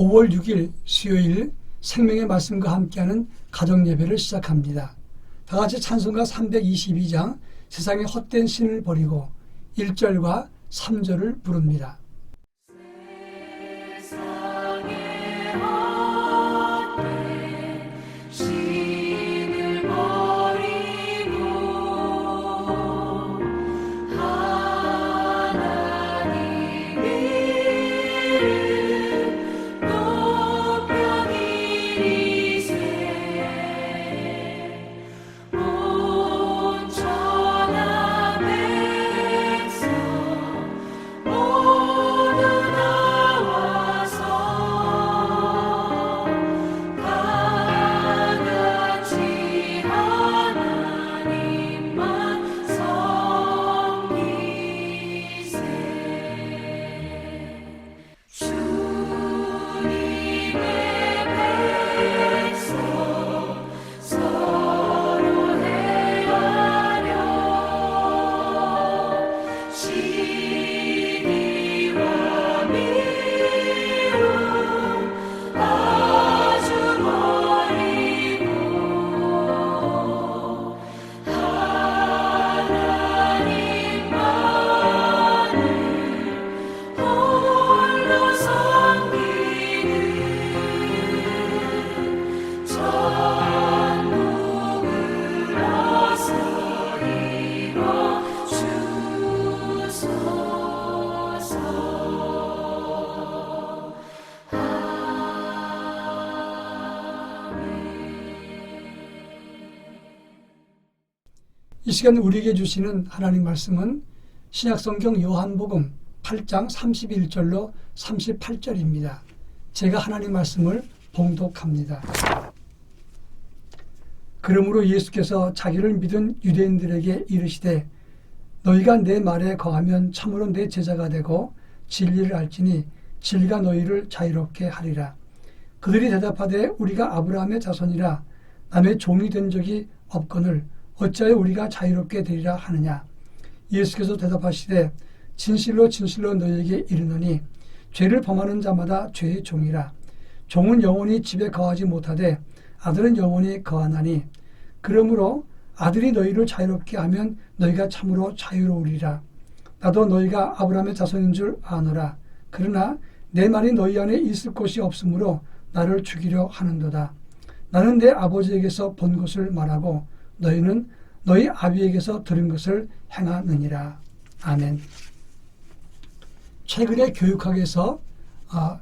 5월 6일 수요일 생명의 말씀과 함께하는 가정예배를 시작합니다. 다같이 찬송가 322장 세상의 헛된 신을 버리고 1절과 3절을 부릅니다. 이 시간 우리에게 주시는 하나님 말씀은 신약성경 요한복음 8장 31절로 38절입니다. 제가 하나님 말씀을 봉독합니다. 그러므로 예수께서 자기를 믿은 유대인들에게 이르시되 너희가 내 말에 거하면 참으로 내 제자가 되고 진리를 알지니 진리가 너희를 자유롭게 하리라. 그들이 대답하되 우리가 아브라함의 자손이라 남의 종이 된 적이 없거늘 어찌하여 우리가 자유롭게 되리라 하느냐. 예수께서 대답하시되 진실로 진실로 너희에게 이르노니 죄를 범하는 자마다 죄의 종이라. 종은 영원히 집에 거하지 못하되 아들은 영원히 거하나니 그러므로 아들이 너희를 자유롭게 하면 너희가 참으로 자유로우리라. 나도 너희가 아브라함의 자손인 줄 아노라. 그러나 내 말이 너희 안에 있을 곳이 없으므로 나를 죽이려 하는도다. 나는 내 아버지에게서 본 것을 말하고 너희는 너희 아비에게서 들은 것을 행하느니라. 아멘. 최근에 교육학에서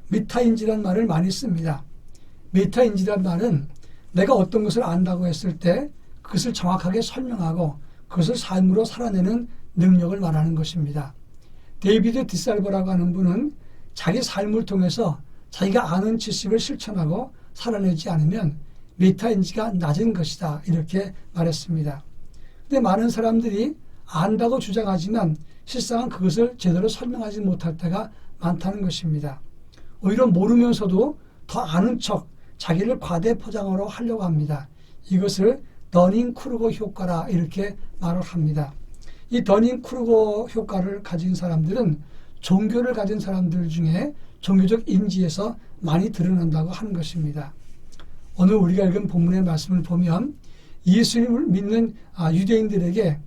메타인지라는 말을 많이 씁니다. 메타인지라는 말은 내가 어떤 것을 안다고 했을 때 그것을 정확하게 설명하고 그것을 삶으로 살아내는 능력을 말하는 것입니다. 데이비드 디살버라고 하는 분은 자기 삶을 통해서 자기가 아는 지식을 실천하고 살아내지 않으면 메타인지가 낮은 것이다 이렇게 말했습니다. 근데 많은 사람들이 안다고 주장하지만 실상은 그것을 제대로 설명하지 못할 때가 많다는 것입니다. 오히려 모르면서도 더 아는 척 자기를 과대 포장으로 하려고 합니다. 이것을 더닝크루거 효과라 이렇게 말을 합니다. 이 더닝크루거 효과를 가진 사람들은 종교를 가진 사람들 중에 종교적 인지에서 많이 드러난다고 하는 것입니다. 오늘 우리가 읽은 본문의 말씀을 보면 예수님을 믿는 유대인들에게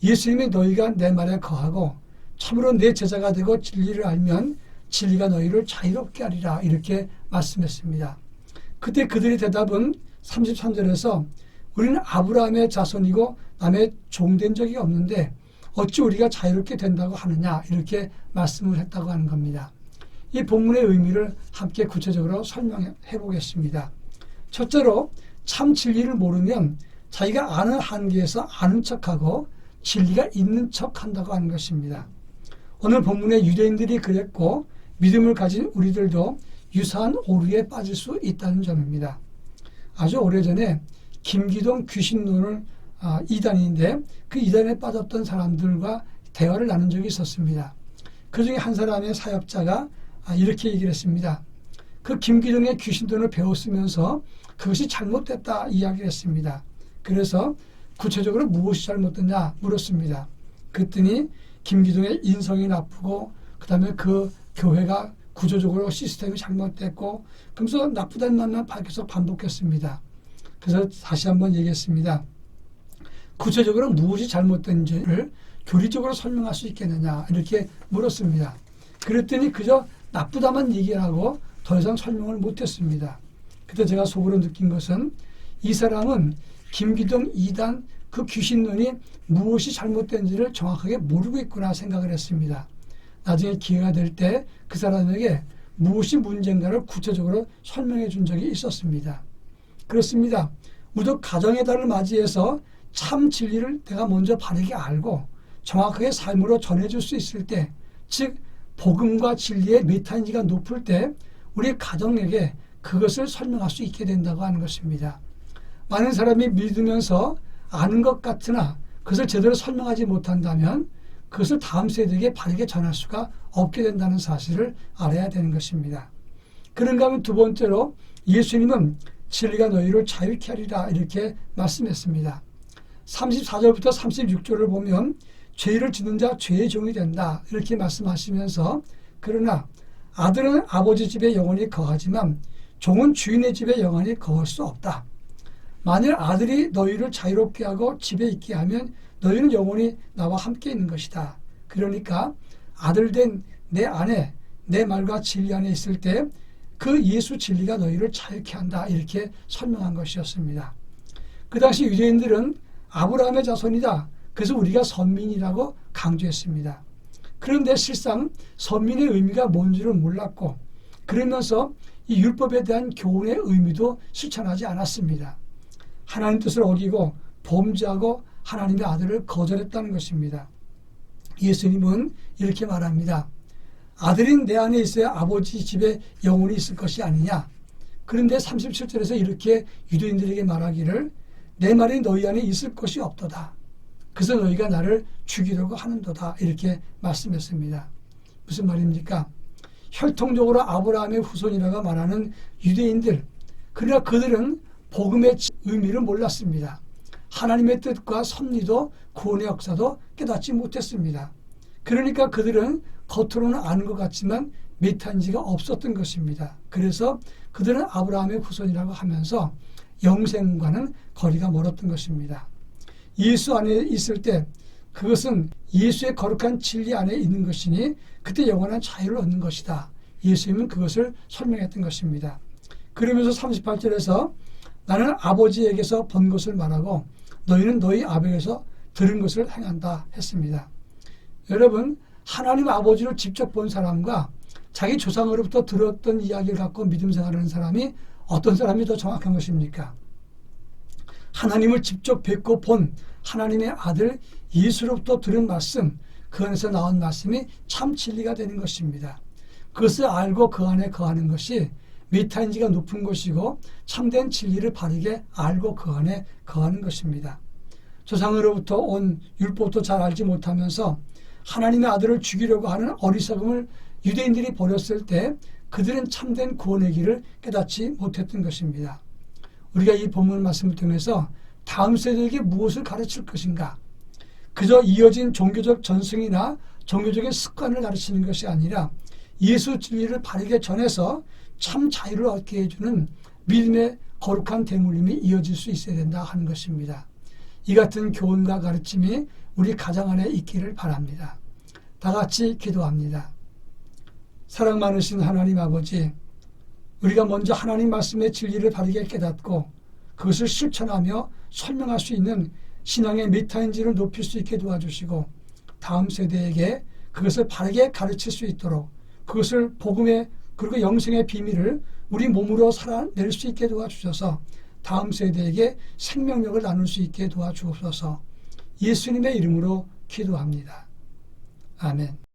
예수님이 너희가 내 말에 거하고 참으로 내 제자가 되고 진리를 알면 진리가 너희를 자유롭게 하리라 이렇게 말씀했습니다. 그때 그들의 대답은 33절에서 우리는 아브라함의 자손이고 남의 종된 적이 없는데 어찌 우리가 자유롭게 된다고 하느냐 이렇게 말씀을 했다고 하는 겁니다. 이 본문의 의미를 함께 구체적으로 설명해 보겠습니다. 첫째로 참 진리를 모르면 자기가 아는 한계에서 아는 척하고 진리가 있는 척한다고 하는 것입니다. 오늘 본문의 유대인들이 그랬고 믿음을 가진 우리들도 유사한 오류에 빠질 수 있다는 점입니다. 아주 오래전에 김기동 귀신론을 이단인데 그 이단에 빠졌던 사람들과 대화를 나눈 적이 있었습니다. 그 중에 한 사람의 사역자가 이렇게 얘기를 했습니다. 그 김기동의 귀신론을 배웠으면서 그것이 잘못됐다 이야기를 했습니다. 그래서 구체적으로 무엇이 잘못됐냐 물었습니다. 그랬더니 김기동의 인성이 나쁘고 그 다음에 그 교회가 구조적으로 시스템이 잘못됐고 그러면서 나쁘다는 말만 계속 반복했습니다. 그래서 다시 한번 얘기했습니다. 구체적으로 무엇이 잘못된지를 교리적으로 설명할 수 있겠느냐 이렇게 물었습니다. 그랬더니 그저 나쁘다만 얘기를 하고 더 이상 설명을 못했습니다. 그때 제가 속으로 느낀 것은 이 사람은 김기동 2단 그 귀신론이 무엇이 잘못된지를 정확하게 모르고 있구나 생각을 했습니다. 나중에 기회가 될 때 그 사람에게 무엇이 문제인가를 구체적으로 설명해 준 적이 있었습니다. 그렇습니다. 우리도 가정의 달을 맞이해서 참 진리를 내가 먼저 바르게 알고 정확하게 삶으로 전해줄 수 있을 때, 즉 복음과 진리의 메타인지가 높을 때 우리 가정에게 그것을 설명할 수 있게 된다고 하는 것입니다. 많은 사람이 믿으면서 아는 것 같으나 그것을 제대로 설명하지 못한다면 그것을 다음 세대에게 바르게 전할 수가 없게 된다는 사실을 알아야 되는 것입니다. 그런가 하면 두 번째로 예수님은 진리가 너희를 자유케 하리라 이렇게 말씀했습니다. 34절부터 36절을 보면 죄를 짓는 자 죄의 종이 된다 이렇게 말씀하시면서 그러나 아들은 아버지 집에 영원히 거하지만 종은 주인의 집에 영원히 거할 수 없다. 만일 아들이 너희를 자유롭게 하고 집에 있게 하면 너희는 영원히 나와 함께 있는 것이다. 그러니까 아들된 내 안에 내 말과 진리 안에 있을 때 그 예수 진리가 너희를 자유케 한다 이렇게 설명한 것이었습니다. 그 당시 유대인들은 아브라함의 자손이다. 그래서 우리가 선민이라고 강조했습니다. 그런데 실상 선민의 의미가 뭔지를 몰랐고 그러면서 이 율법에 대한 교훈의 의미도 실천하지 않았습니다. 하나님 뜻을 어기고 범죄하고 하나님의 아들을 거절했다는 것입니다. 예수님은 이렇게 말합니다. 아들인 내 안에 있어야 아버지 집에 영원히 있을 것이 아니냐. 그런데 37절에서 이렇게 유대인들에게 말하기를 내 말이 너희 안에 있을 것이 없도다. 그래서 너희가 나를 죽이려고 하는도다. 이렇게 말씀했습니다. 무슨 말입니까? 혈통적으로 아브라함의 후손이라고 말하는 유대인들, 그러나 그들은 복음의 의미를 몰랐습니다. 하나님의 뜻과 섭리도 구원의 역사도 깨닫지 못했습니다. 그러니까 그들은 겉으로는 아는 것 같지만 메타인지가 없었던 것입니다. 그래서 그들은 아브라함의 후손이라고 하면서 영생과는 거리가 멀었던 것입니다. 예수 안에 있을 때 그것은 예수의 거룩한 진리 안에 있는 것이니 그때 영원한 자유를 얻는 것이다. 예수님은 그것을 설명했던 것입니다. 그러면서 38절에서 나는 아버지에게서 본 것을 말하고 너희는 너희 아버지에게서 들은 것을 행한다 했습니다. 여러분, 하나님 아버지를 직접 본 사람과 자기 조상으로부터 들었던 이야기를 갖고 믿음 생활하는 사람이 어떤 사람이 더 정확한 것입니까? 하나님을 직접 뵙고 본 하나님의 아들 예수로부터 들은 말씀, 그 안에서 나온 말씀이 참 진리가 되는 것입니다. 그것을 알고 그 안에 거하는 것이 메타인지가 높은 것이고 참된 진리를 바르게 알고 그 안에 거하는 것입니다. 조상으로부터 온 율법도 잘 알지 못하면서 하나님의 아들을 죽이려고 하는 어리석음을 유대인들이 버렸을 때 그들은 참된 구원의 길을 깨닫지 못했던 것입니다. 우리가 이 본문 말씀을 통해서 다음 세대에게 무엇을 가르칠 것인가? 그저 이어진 종교적 전승이나 종교적인 습관을 가르치는 것이 아니라 예수 진리를 바르게 전해서 참 자유를 얻게 해주는 믿음의 거룩한 대물림이 이어질 수 있어야 된다 하는 것입니다. 이 같은 교훈과 가르침이 우리 가정 안에 있기를 바랍니다. 다 같이 기도합니다. 사랑 많으신 하나님 아버지, 우리가 먼저 하나님 말씀의 진리를 바르게 깨닫고 그것을 실천하며 설명할 수 있는 신앙의 메타인지를 높일 수 있게 도와주시고 다음 세대에게 그것을 바르게 가르칠 수 있도록 그것을 복음의 그리고 영생의 비밀을 우리 몸으로 살아낼 수 있게 도와주셔서 다음 세대에게 생명력을 나눌 수 있게 도와주옵소서. 예수님의 이름으로 기도합니다. 아멘.